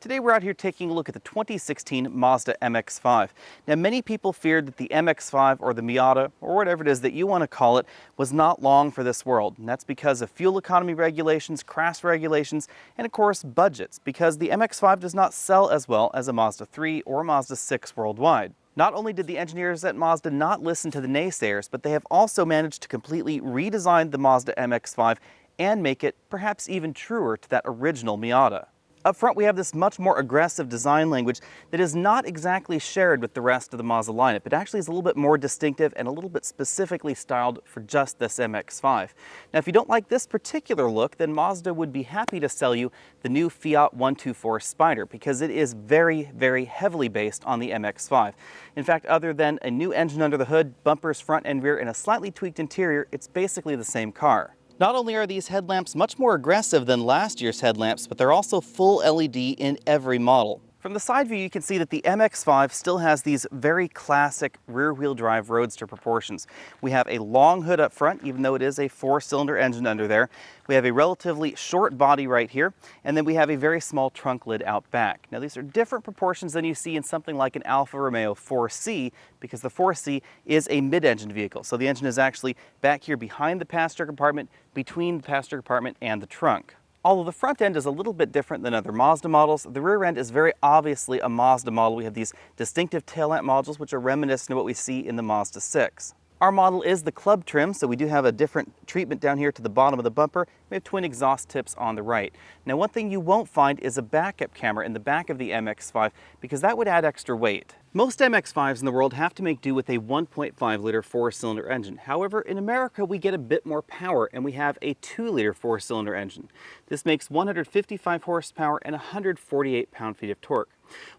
Today we're out here taking a look at the 2016 Mazda MX-5. Now many people feared that the MX-5 or the Miata, or whatever it is that you want to call it, was not long for this world. And that's because of fuel economy regulations, crash regulations, and of course budgets, because the MX-5 does not sell as well as a Mazda 3 or Mazda 6 worldwide. Not only did the engineers at Mazda not listen to the naysayers, but they have also managed to completely redesign the Mazda MX-5 and make it perhaps even truer to that original Miata. Up front we have this much more aggressive design language that is not exactly shared with the rest of the Mazda lineup. It actually is a little bit more distinctive and a little bit specifically styled for just this MX-5. Now if you don't like this particular look, then Mazda would be happy to sell you the new Fiat 124 Spider, because it is very, very heavily based on the MX-5. In fact, other than a new engine under the hood, bumpers front and rear, and a slightly tweaked interior, it's basically the same car. Not only are these headlamps much more aggressive than last year's headlamps, but they're also full LED in every model. From the side view, you can see that the MX-5 still has these very classic rear-wheel drive roadster proportions. We have a long hood up front, even though it is a four-cylinder engine under there. We have a relatively short body right here, and then we have a very small trunk lid out back. Now these are different proportions than you see in something like an Alfa Romeo 4C, because the 4C is a mid-engine vehicle. So the engine is actually back here behind the passenger compartment, between the passenger compartment and the trunk. Although the front end is a little bit different than other Mazda models, the rear end is very obviously a Mazda model. We have these distinctive tail lamp modules which are reminiscent of what we see in the Mazda 6. Our model is the club trim, so we do have a different treatment down here to the bottom of the bumper. We have twin exhaust tips on the right. Now one thing you won't find is a backup camera in the back of the MX-5, because that would add extra weight. Most MX-5s in the world have to make do with a 1.5-liter four-cylinder engine. However, in America we get a bit more power and we have a 2-liter four-cylinder engine. This makes 155 horsepower and 148 pound-feet of torque.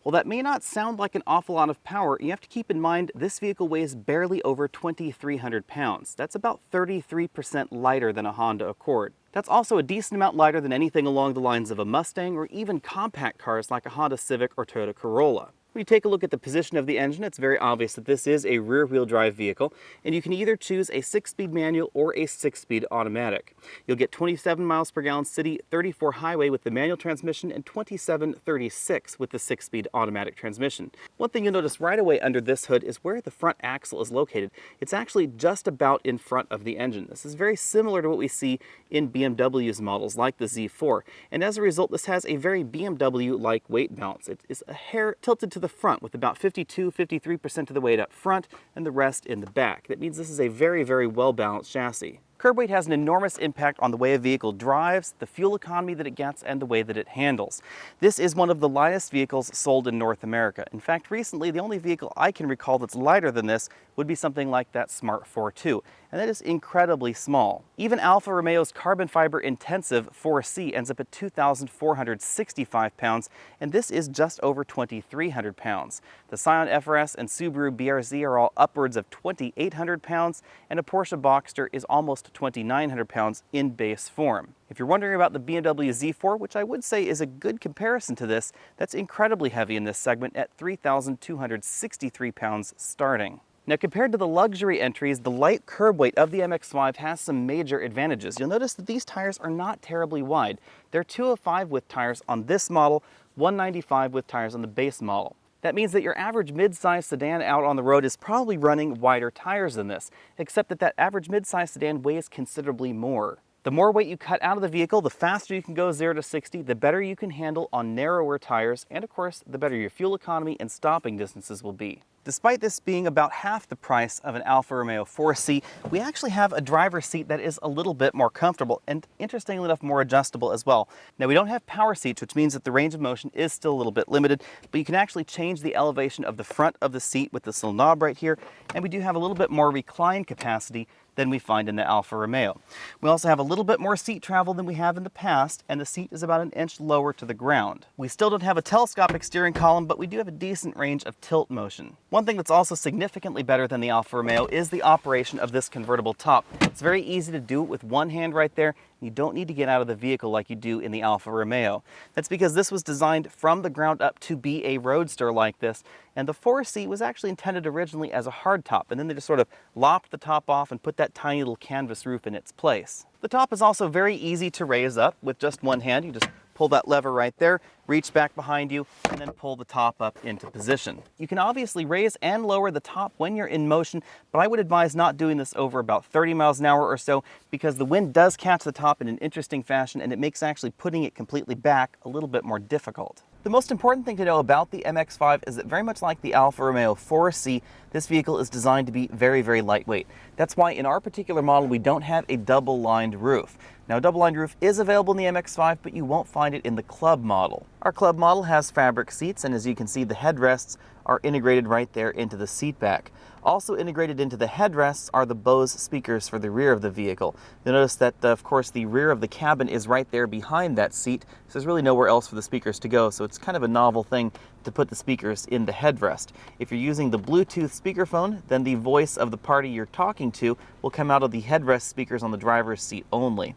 Well, that may not sound like an awful lot of power. You have to keep in mind this vehicle weighs barely over 2,300 pounds. That's about 33% lighter than a Honda Accord. That's also a decent amount lighter than anything along the lines of a Mustang or even compact cars like a Honda Civic or Toyota Corolla. When you take a look at the position of the engine, it's very obvious that this is a rear-wheel drive vehicle, and you can either choose a 6-speed manual or a 6-speed automatic. You'll get 27 miles per gallon city, 34 highway with the manual transmission, and 27-36 with the 6-speed automatic transmission. One thing you'll notice right away under this hood is where the front axle is located. It's actually just about in front of the engine. This is very similar to what we see in BMW's models like the Z4, and as a result this has a very BMW-like weight balance. It is a hair tilted to the front with about 52-53% of the weight up front and the rest in the back. That means this is a very, very well-balanced chassis. Curb weight has an enormous impact on the way a vehicle drives, the fuel economy that it gets, and the way that it handles. This is one of the lightest vehicles sold in North America. In fact, recently the only vehicle I can recall that's lighter than this would be something like that Smart 4.2, and that is incredibly small. Even Alfa Romeo's carbon fiber intensive 4C ends up at 2,465 pounds, and this is just over 2,300 pounds. The Scion FRS and Subaru BRZ are all upwards of 2,800 pounds, and a Porsche Boxster is almost 2,900 pounds in base form. If you're wondering about the BMW Z4, which I would say is a good comparison to this, that's incredibly heavy in this segment at 3,263 pounds starting. Now compared to the luxury entries, the light curb weight of the MX-5 has some major advantages. You'll notice that these tires are not terribly wide. They're 205 width tires on this model, 195 width tires on the base model. That means that your average mid-size sedan out on the road is probably running wider tires than this, except that average mid-size sedan weighs considerably more. The more weight you cut out of the vehicle, the faster you can go 0 to 60, the better you can handle on narrower tires, and of course, the better your fuel economy and stopping distances will be. Despite this being about half the price of an Alfa Romeo 4C, we actually have a driver's seat that is a little bit more comfortable and, interestingly enough, more adjustable as well. Now, we don't have power seats, which means that the range of motion is still a little bit limited, but you can actually change the elevation of the front of the seat with this little knob right here, and we do have a little bit more recline capacity than we find in the Alfa Romeo. We also have a little bit more seat travel than we have in the past, and the seat is about an inch lower to the ground. We still don't have a telescopic steering column, but we do have a decent range of tilt motion. One thing that's also significantly better than the Alfa Romeo is the operation of this convertible top. It's very easy to do it with one hand right there. You don't need to get out of the vehicle like you do in the Alfa Romeo. That's because this was designed from the ground up to be a roadster like this, and the 4C was actually intended originally as a hardtop, and then they just sort of lopped the top off and put that tiny little canvas roof in its place. The top is also very easy to raise up with just one hand. You just pull that lever right there, reach back behind you, and then pull the top up into position. You can obviously raise and lower the top when you're in motion, but I would advise not doing this over about 30 miles an hour or so, because the wind does catch the top in an interesting fashion, and it makes actually putting it completely back a little bit more difficult. The most important thing to know about the MX-5 is that, very much like the Alfa Romeo 4C, this vehicle is designed to be very, very lightweight. That's why in our particular model we don't have a double-lined roof. Now, a double-lined roof is available in the MX-5, but you won't find it in the Club model. Our Club model has fabric seats, and as you can see, the headrests are integrated right there into the seat back. Also integrated into the headrests are the Bose speakers for the rear of the vehicle. You'll notice that, of course, the rear of the cabin is right there behind that seat, so there's really nowhere else for the speakers to go, so it's kind of a novel thing to put the speakers in the headrest. If you're using the Bluetooth speakerphone, then the voice of the party you're talking to will come out of the headrest speakers on the driver's seat only.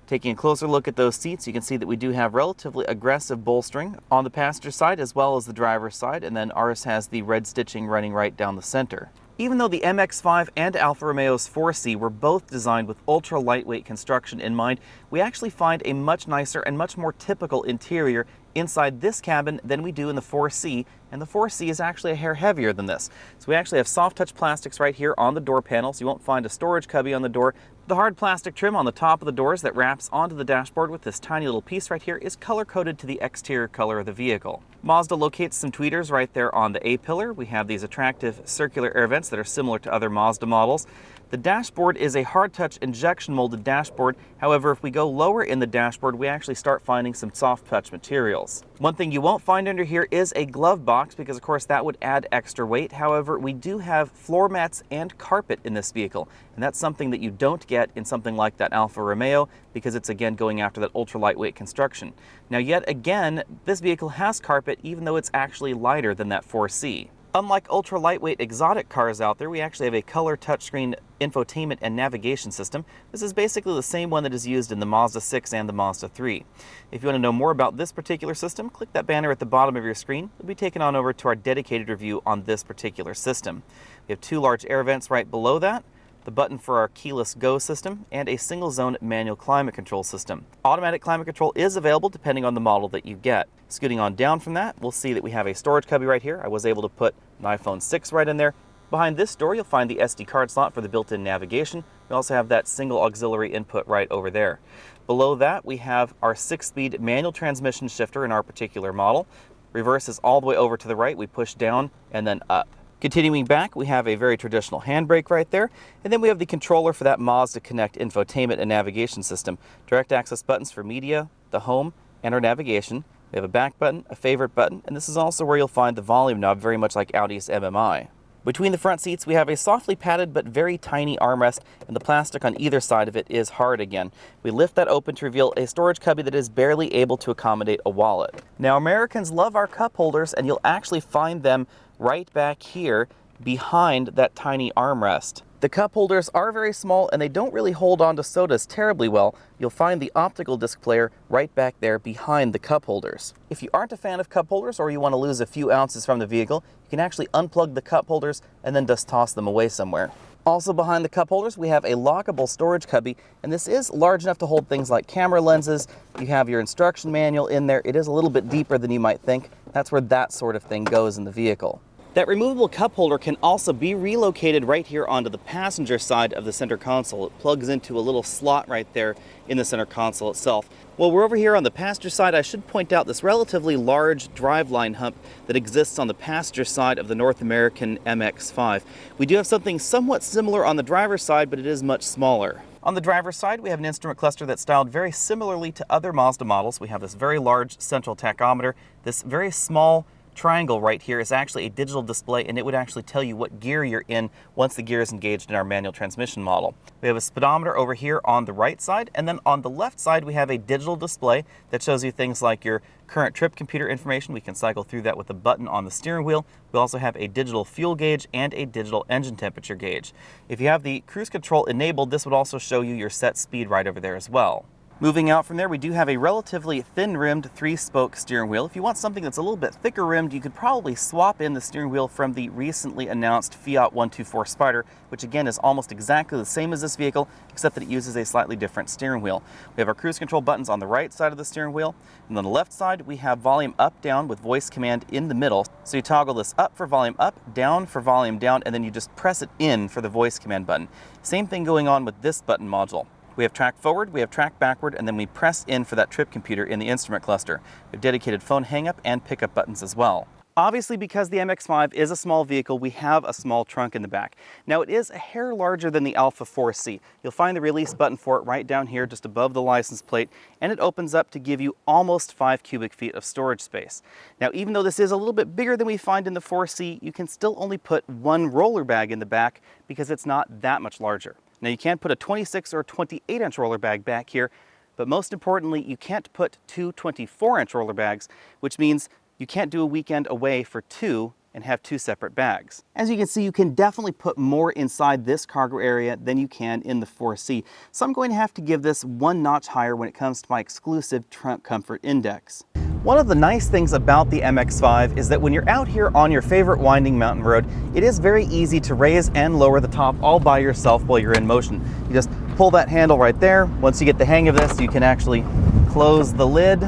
Taking a closer look at those seats, you can see that we do have relatively aggressive bolstering on the passenger side as well as the driver's side, and then ours has the red stitching running right down the center. Even though the MX-5 and Alfa Romeo's 4C were both designed with ultra lightweight construction in mind, we actually find a much nicer and much more typical interior inside this cabin than we do in the 4C, and the 4C is actually a hair heavier than this. So we actually have soft touch plastics right here on the door panels. You won't find a storage cubby on the door. The hard plastic trim on the top of the doors that wraps onto the dashboard with this tiny little piece right here is color-coded to the exterior color of the vehicle. Mazda locates some tweeters right there on the A-pillar. We have these attractive circular air vents that are similar to other Mazda models. The dashboard is a hard-touch injection molded dashboard. However, if we go lower in the dashboard, we actually start finding some soft touch materials. One thing you won't find under here is a glove box, because of course that would add extra weight. However, we do have floor mats and carpet in this vehicle, and that's something that you don't get in something like that Alfa Romeo, because it's again going after that ultra lightweight construction. Now, yet again, this vehicle has carpet even though it's actually lighter than that 4C. Unlike ultra lightweight exotic cars out there, we actually have a color touchscreen infotainment and navigation system. This is basically the same one that is used in the Mazda 6 and the Mazda 3. If you want to know more about this particular system, click that banner at the bottom of your screen. You'll be taken on over to our dedicated review on this particular system. We have two large air vents right below that, the button for our keyless go system, and a single zone manual climate control system. Automatic climate control is available depending on the model that you get. Scooting on down from that, we'll see that we have a storage cubby right here. I was able to put an iPhone 6 right in there. Behind this door, you'll find the SD card slot for the built-in navigation. We also have that single auxiliary input right over there. Below that, we have our 6-speed manual transmission shifter in our particular model. Reverse is all the way over to the right. We push down and then up. Continuing back, we have a very traditional handbrake right there, and then we have the controller for that Mazda Connect infotainment and navigation system. Direct access buttons for media, the home, and our navigation. We have a back button, a favorite button, and this is also where you'll find the volume knob, very much like Audi's MMI. Between the front seats, we have a softly padded but very tiny armrest, and the plastic on either side of it is hard again. We lift that open to reveal a storage cubby that is barely able to accommodate a wallet. Now, Americans love our cup holders, and you'll actually find them right back here behind that tiny armrest. The cup holders are very small, and they don't really hold on to sodas terribly well. You'll find the optical disc player right back there behind the cup holders. If you aren't a fan of cup holders, or you want to lose a few ounces from the vehicle, you can actually unplug the cup holders and then just toss them away somewhere. Also behind the cup holders, we have a lockable storage cubby, and this is large enough to hold things like camera lenses. You have your instruction manual in there. It is a little bit deeper than you might think. That's where that sort of thing goes in the vehicle. That removable cup holder can also be relocated right here onto the passenger side of the center console. It plugs into a little slot right there in the center console itself. While we're over here on the passenger side, I should point out this relatively large driveline hump that exists on the passenger side of the North American MX-5. We do have something somewhat similar on the driver's side, but it is much smaller. On the driver's side, we have an instrument cluster that's styled very similarly to other Mazda models. We have this very large central tachometer, this very small triangle right here is actually a digital display, and it would actually tell you what gear you're in once the gear is engaged in our manual transmission model. We have a speedometer over here on the right side, and then on the left side we have a digital display that shows you things like your current trip computer information. We can cycle through that with a button on the steering wheel. We also have a digital fuel gauge and a digital engine temperature gauge. If you have the cruise control enabled, this would also show you your set speed right over there as well. Moving out from there, we do have a relatively thin-rimmed 3-spoke steering wheel. If you want something that's a little bit thicker rimmed, you could probably swap in the steering wheel from the recently announced Fiat 124 Spider, which again is almost exactly the same as this vehicle, except that it uses a slightly different steering wheel. We have our cruise control buttons on the right side of the steering wheel, and on the left side we have volume up, down with voice command in the middle. So you toggle this up for volume up, down for volume down, and then you just press it in for the voice command button. Same thing going on with this button module. We have track forward, we have track backward, and then we press in for that trip computer in the instrument cluster. We have dedicated phone hang-up and pickup buttons as well. Obviously, because the MX-5 is a small vehicle, we have a small trunk in the back. Now, it is a hair larger than the Alpha 4C. You'll find the release button for it right down here, just above the license plate, and it opens up to give you almost 5 cubic feet of storage space. Now, even though this is a little bit bigger than we find in the 4C, you can still only put one roller bag in the back because it's not that much larger. Now, you can put a 26 or 28-inch roller bag back here, but most importantly, you can't put two 24-inch roller bags, which means you can't do a weekend away for two and have two separate bags. As you can see, you can definitely put more inside this cargo area than you can in the 4C. So I'm going to have to give this one notch higher when it comes to my exclusive trunk comfort index. One of the nice things about the MX-5 is that when you're out here on your favorite winding mountain road, it is very easy to raise and lower the top all by yourself while you're in motion. You just pull that handle right there. Once you get the hang of this, you can actually close the lid,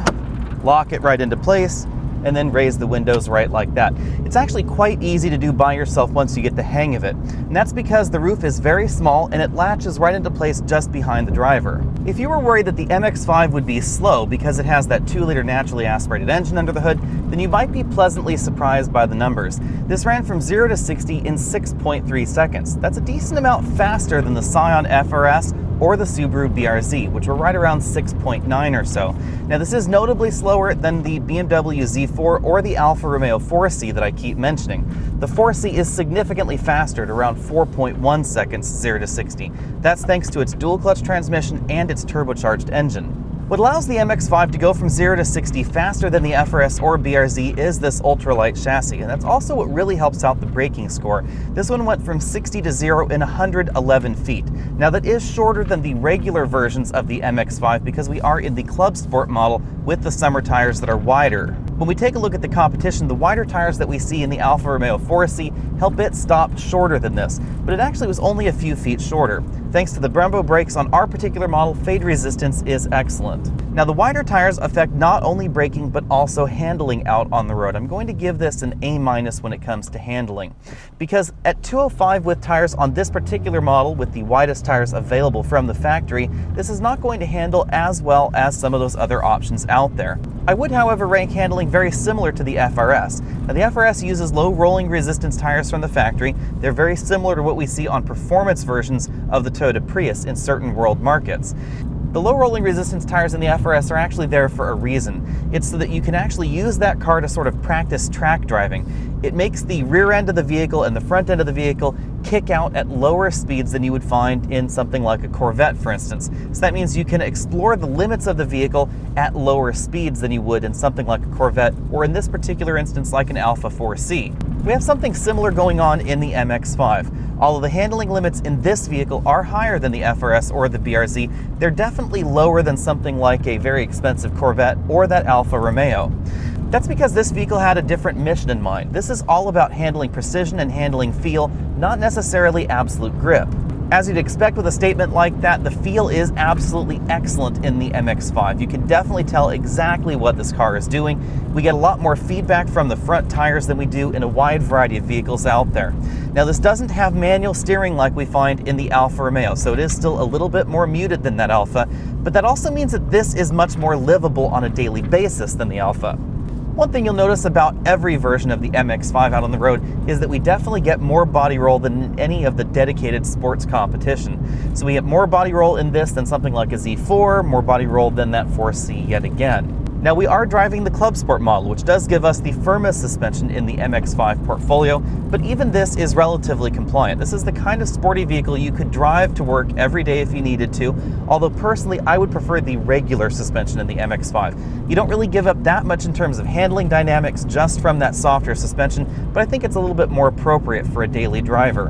lock it right into place, and then raise the windows right like that. It's actually quite easy to do by yourself once you get the hang of it. And that's because the roof is very small and it latches right into place just behind the driver. If you were worried that the MX-5 would be slow because it has that 2-liter naturally aspirated engine under the hood, then you might be pleasantly surprised by the numbers. This ran from 0 to 60 in 6.3 seconds. That's a decent amount faster than the Scion FRS or the Subaru BRZ, which were right around 6.9 or so. Now, this is notably slower than the BMW Z4 or the Alfa Romeo 4C that I keep mentioning. The 4C is significantly faster at around 4.1 seconds 0 to 60. That's thanks to its dual clutch transmission and its turbocharged engine. What allows the MX-5 to go from 0 to 60 faster than the FRS or BRZ is this ultralight chassis, and that's also what really helps out the braking score. This one went from 60 to 0 in 111 feet. Now, that is shorter than the regular versions of the MX-5 because we are in the Club Sport model with the summer tires that are wider. When we take a look at the competition, the wider tires that we see in the Alfa Romeo 4C help it stop shorter than this, but it actually was only a few feet shorter. Thanks to the Brembo brakes on our particular model, fade resistance is excellent. Now, the wider tires affect not only braking but also handling out on the road. I'm going to give this an A- when it comes to handling, because at 205 with tires on this particular model with the widest tires available from the factory, this is not going to handle as well as some of those other options out there. I would, however, rank handling very similar to the FRS. Now, the FRS uses low rolling resistance tires from the factory. They're very similar to what we see on performance versions of the Toyota Prius in certain world markets. The low rolling resistance tires in the FRS are actually there for a reason. It's so that you can actually use that car to sort of practice track driving. It makes the rear end of the vehicle and the front end of the vehicle kick out at lower speeds than you would find in something like a Corvette, for instance. So that means you can explore the limits of the vehicle at lower speeds than you would in something like a Corvette, or in this particular instance like an Alfa 4C. We have something similar going on in the MX-5. Although the handling limits in this vehicle are higher than the FRS or the BRZ, they're definitely lower than something like a very expensive Corvette or that Alfa Romeo. That's because this vehicle had a different mission in mind. This is all about handling precision and handling feel, not necessarily absolute grip. As you'd expect with a statement like that, the feel is absolutely excellent in the MX-5. You can definitely tell exactly what this car is doing. We get a lot more feedback from the front tires than we do in a wide variety of vehicles out there. Now, this doesn't have manual steering like we find in the Alfa Romeo, so it is still a little bit more muted than that Alfa, but that also means that this is much more livable on a daily basis than the Alfa. One thing you'll notice about every version of the MX-5 out on the road is that we definitely get more body roll than in any of the dedicated sports competition. So we get more body roll in this than something like a Z4, more body roll than that 4C yet again. Now, we are driving the Club Sport model, which does give us the firmest suspension in the MX-5 portfolio, but even this is relatively compliant. This is the kind of sporty vehicle you could drive to work every day if you needed to, although personally I would prefer the regular suspension in the MX-5. You don't really give up that much in terms of handling dynamics just from that softer suspension, but I think it's a little bit more appropriate for a daily driver.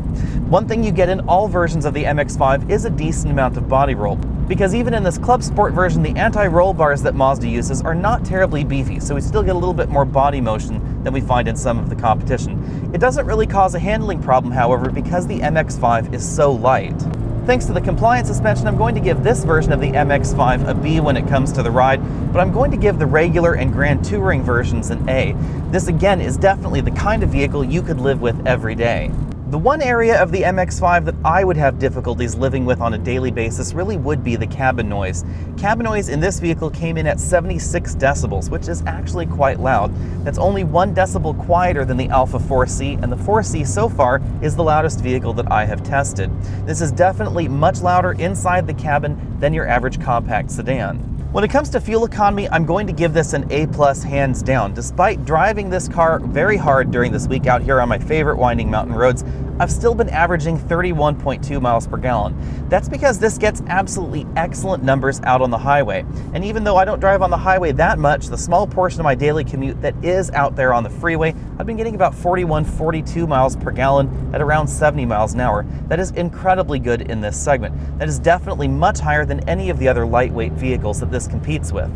One thing you get in all versions of the MX-5 is a decent amount of body roll. Because even in this Club Sport version, the anti-roll bars that Mazda uses are not terribly beefy, so we still get a little bit more body motion than we find in some of the competition. It doesn't really cause a handling problem, however, because the MX-5 is so light. Thanks to the compliant suspension, I'm going to give this version of the MX-5 a B when it comes to the ride, but I'm going to give the regular and Grand Touring versions an A. This again is definitely the kind of vehicle you could live with every day. The one area of the MX-5 that I would have difficulties living with on a daily basis really would be the cabin noise. Cabin noise in this vehicle came in at 76 decibels, which is actually quite loud. That's only 1 decibel quieter than the Alfa 4C, and the 4C so far is the loudest vehicle that I have tested. This is definitely much louder inside the cabin than your average compact sedan. When it comes to fuel economy, I'm going to give this an A+ hands down. Despite driving this car very hard during this week out here on my favorite winding mountain roads, I've still been averaging 31.2 miles per gallon. That's because this gets absolutely excellent numbers out on the highway. And even though I don't drive on the highway that much, the small portion of my daily commute that is out there on the freeway, I've been getting about 41, 42 miles per gallon at around 70 miles an hour. That is incredibly good in this segment. That is definitely much higher than any of the other lightweight vehicles that this competes with.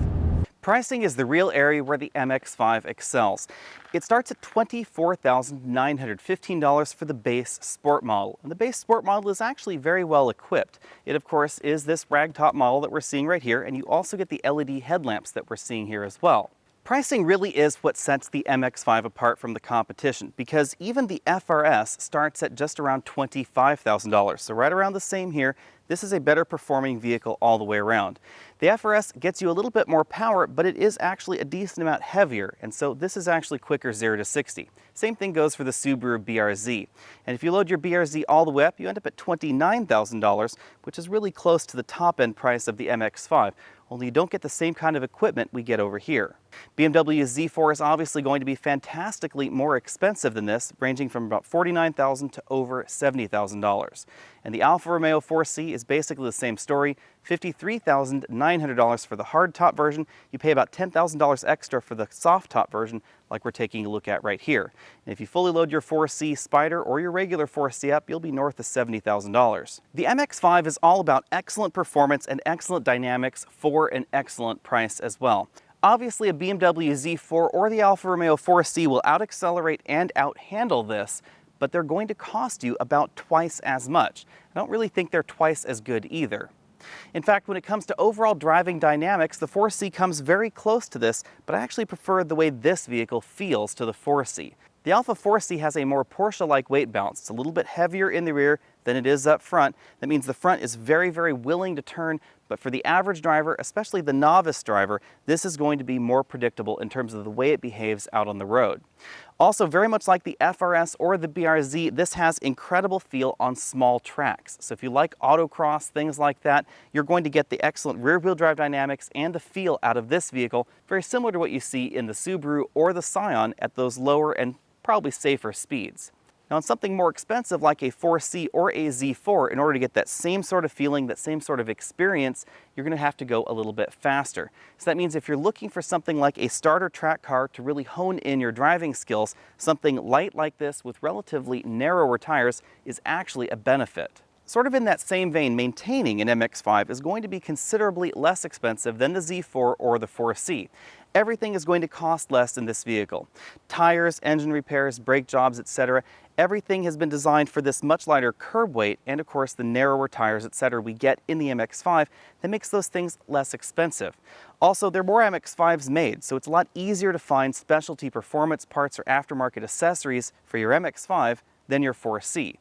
Pricing is the real area where the MX-5 excels. It starts at $24,915 for the base sport model. And the base sport model is actually very well equipped. It, of course, is this ragtop model that we're seeing right here, and you also get the LED headlamps that we're seeing here as well. Pricing really is what sets the MX-5 apart from the competition, because even the FRS starts at just around $25,000. So right around the same here. This is a better performing vehicle all the way around. The FRS gets you a little bit more power, but it is actually a decent amount heavier, and so this is actually quicker 0 to 60. Same thing goes for the Subaru BRZ. And if you load your BRZ all the way up, you end up at $29,000, which is really close to the top end price of the MX-5. Only you don't get the same kind of equipment we get over here. BMW's Z4 is obviously going to be fantastically more expensive than this, ranging from about $49,000 to over $70,000. And the Alfa Romeo 4C is basically the same story, $53,900 for the hard top version. You pay about $10,000 extra for the soft top version, like we're taking a look at right here. And if you fully load your 4C Spider or your regular 4C up, you'll be north of $70,000. The MX-5 is all about excellent performance and excellent dynamics for an excellent price as well. Obviously, a BMW Z4 or the Alfa Romeo 4C will out-accelerate and out-handle this, but they're going to cost you about twice as much. I don't really think they're twice as good either. In fact, when it comes to overall driving dynamics, the 4C comes very close to this, but I actually prefer the way this vehicle feels to the 4C. The Alfa 4C has a more Porsche-like weight balance. It's a little bit heavier in the rear than it is up front. That means the front is very, very willing to turn, but for the average driver, especially the novice driver, this is going to be more predictable in terms of the way it behaves out on the road. Also, very much like the FRS or the BRZ, this has incredible feel on small tracks. So if you like autocross, things like that, you're going to get the excellent rear-wheel drive dynamics and the feel out of this vehicle, very similar to what you see in the Subaru or the Scion at those lower and probably safer speeds. Now, on something more expensive like a 4C or a Z4, in order to get that same sort of feeling, that same sort of experience, you're going to have to go a little bit faster. So that means if you're looking for something like a starter track car to really hone in your driving skills, something light like this with relatively narrower tires is actually a benefit. Sort of in that same vein, maintaining an MX-5 is going to be considerably less expensive than the Z4 or the 4C. Everything is going to cost less in this vehicle. Tires, engine repairs, brake jobs, etc. Everything has been designed for this much lighter curb weight and, of course, the narrower tires, etc. we get in the MX-5 that makes those things less expensive. Also, there are more MX-5s made, so it's a lot easier to find specialty performance parts or aftermarket accessories for your MX-5 than your 4C.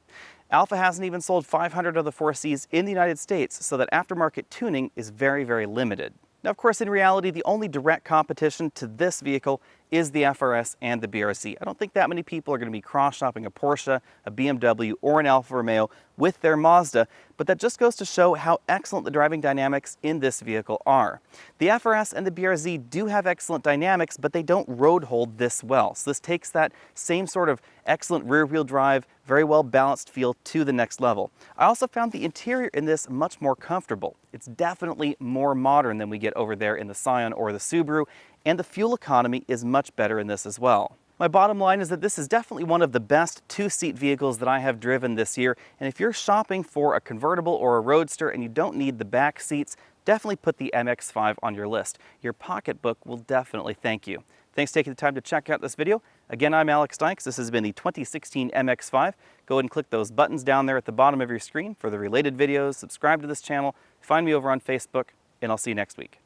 Alfa hasn't even sold 500 of the 4Cs in the United States, so that aftermarket tuning is very, very limited. Now, of course, in reality, the only direct competition to this vehicle is the FRS and the BRZ. I don't think that many people are going to be cross-shopping a Porsche, a BMW, or an Alfa Romeo with their Mazda, but that just goes to show how excellent the driving dynamics in this vehicle are. The FRS and the BRZ do have excellent dynamics, but they don't road hold this well. So this takes that same sort of excellent rear-wheel drive, very well balanced feel to the next level. I also found the interior in this much more comfortable. It's definitely more modern than we get over there in the Scion or the Subaru, and the fuel economy is much better in this as well. My bottom line is that this is definitely one of the best two-seat vehicles that I have driven this year, and if you're shopping for a convertible or a roadster and you don't need the back seats, definitely put the MX-5 on your list. Your pocketbook will definitely thank you. Thanks for taking the time to check out this video. Again, I'm Alex Dykes. This has been the 2016 MX-5. Go ahead and click those buttons down there at the bottom of your screen for the related videos. Subscribe to this channel. Find me over on Facebook, and I'll see you next week.